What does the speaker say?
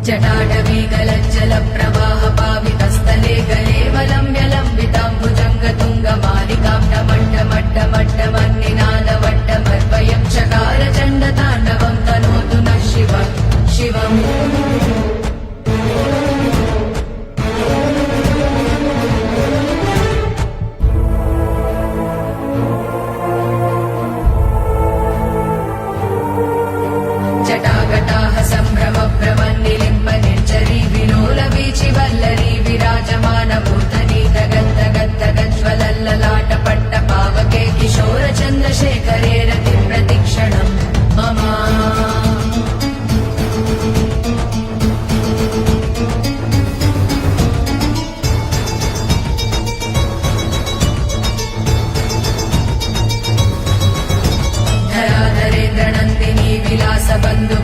जटाटवीकलज्जल प्रवाह पावितस्थले गलेवलम्ब्यलम्बिताम्बुजङ्गतुङ्गमालिकां डमड्डमड्डमड्डमन्निनादवड्डमर्वयं चकार चण्डताण्डवं तनोतु नः शिवम् जटाकटाः सम्भ्रम भ्रमन्निलिम्ब निर्झरी विलोल वीचि वल्लरी विराजमानमूर्धनि तगद्दगद्दगज्ज्वलल्ललाट पट्ट पावके किशोर चन्द्रशेखरे रतिं प्रतिक्षणं मम धराधरेन्द्र नन्दिनी विलास बन्धु